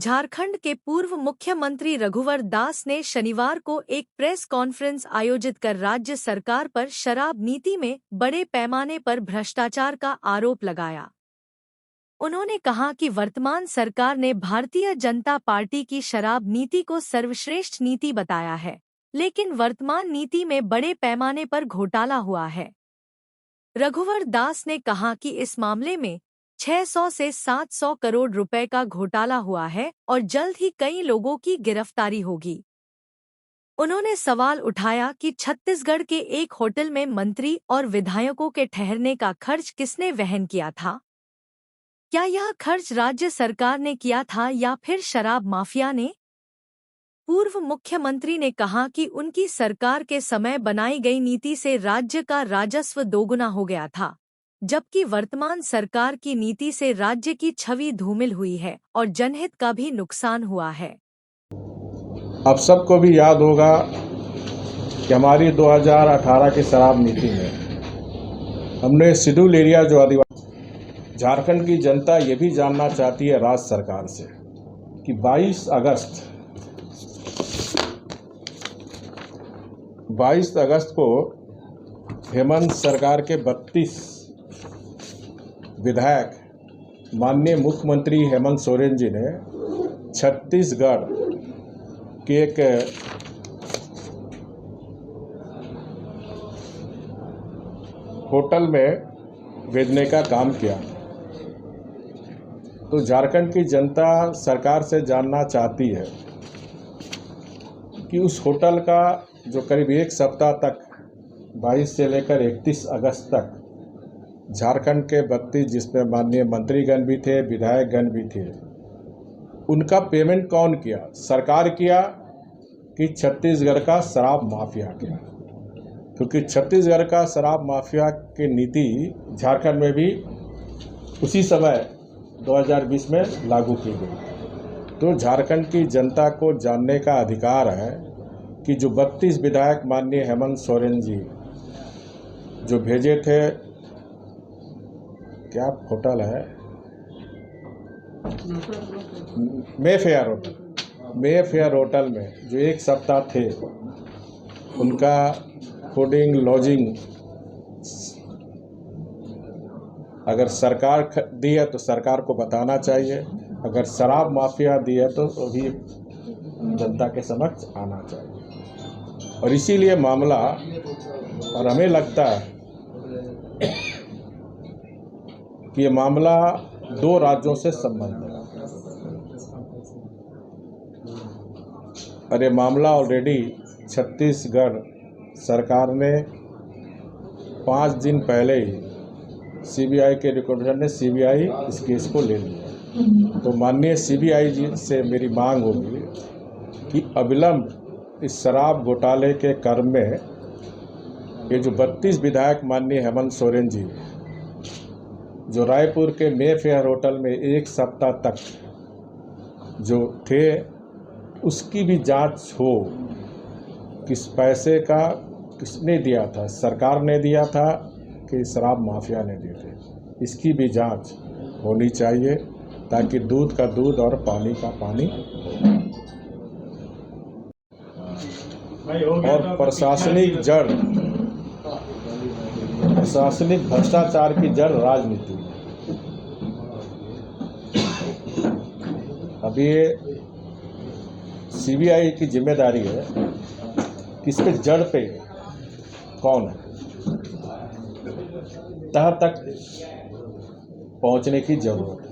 झारखंड के पूर्व मुख्यमंत्री रघुवर दास ने शनिवार को एक प्रेस कॉन्फ्रेंस आयोजित कर राज्य सरकार पर शराब नीति में बड़े पैमाने पर भ्रष्टाचार का आरोप लगाया। उन्होंने कहा कि वर्तमान सरकार ने भारतीय जनता पार्टी की शराब नीति को सर्वश्रेष्ठ नीति बताया है, लेकिन वर्तमान नीति में बड़े पैमाने पर घोटाला हुआ है। रघुवर दास ने कहा कि इस मामले में 600 से 700 करोड़ रुपए का घोटाला हुआ है और जल्द ही कई लोगों की गिरफ्तारी होगी। उन्होंने सवाल उठाया कि छत्तीसगढ़ के एक होटल में मंत्री और विधायकों के ठहरने का खर्च किसने वहन किया था? क्या यह खर्च राज्य सरकार ने किया था या फिर शराब माफिया ने? पूर्व मुख्यमंत्री ने कहा कि उनकी सरकार के समय बनाई गई नीति से राज्य का राजस्व दोगुना हो गया था, जबकि वर्तमान सरकार की नीति से राज्य की छवि धूमिल हुई है और जनहित का भी नुकसान हुआ है। अब सबको भी याद होगा कि हमारी 2018 की शराब नीति में हमने शेड्यूल एरिया जो आदिवासी, झारखंड की जनता ये भी जानना चाहती है राज्य सरकार से कि 22 अगस्त को हेमंत सरकार के 32 विधायक माननीय मुख्यमंत्री हेमंत सोरेन जी ने छत्तीसगढ़ के एक होटल में भेजने का काम किया। तो झारखंड की जनता सरकार से जानना चाहती है कि उस होटल का जो करीब एक सप्ताह तक 22 से लेकर 31 अगस्त तक झारखंड के 32 जिसमें माननीय मंत्रीगण भी थे, विधायकगण भी थे, उनका पेमेंट कौन किया? सरकार किया कि छत्तीसगढ़ का शराब माफिया किया? क्योंकि छत्तीसगढ़ का शराब माफिया की नीति झारखंड में भी उसी समय 2020 में लागू की गई। तो झारखंड की जनता को जानने का अधिकार है कि जो 32 विधायक माननीय हेमंत सोरेन जी जो भेजे थे, क्या होटल है, मेफेयर होटल में जो एक सप्ताह थे, उनका फूडिंग लॉजिंग अगर सरकार दी है तो सरकार को बताना चाहिए, अगर शराब माफिया दी है तो भी जनता के समक्ष आना चाहिए। और इसीलिए मामला, और हमें लगता है कि ये मामला 2 राज्यों से संबंधित है। और ये मामला ऑलरेडी छत्तीसगढ़ सरकार ने 5 दिन पहले ही सीबीआई के रिकमेंडेशन ने सीबीआई इस केस को ले लिया। तो माननीय सीबीआई जी से मेरी मांग होगी कि अविलंब इस शराब घोटाले के क्रम में ये जो 32 विधायक माननीय हेमंत सोरेन जी जो रायपुर के मेफेयर होटल में एक सप्ताह तक जो थे, उसकी भी जांच हो। किस पैसे का किसने दिया था, सरकार ने दिया था कि शराब माफिया ने दिए थे, इसकी भी जांच होनी चाहिए ताकि दूध का दूध और पानी का पानी। और प्रशासनिक भ्रष्टाचार की जड़ राजनीति। अभी ये सीबीआई की जिम्मेदारी है कि इसके जड़ पे कौन है, तह तक पहुंचने की जरूरत है।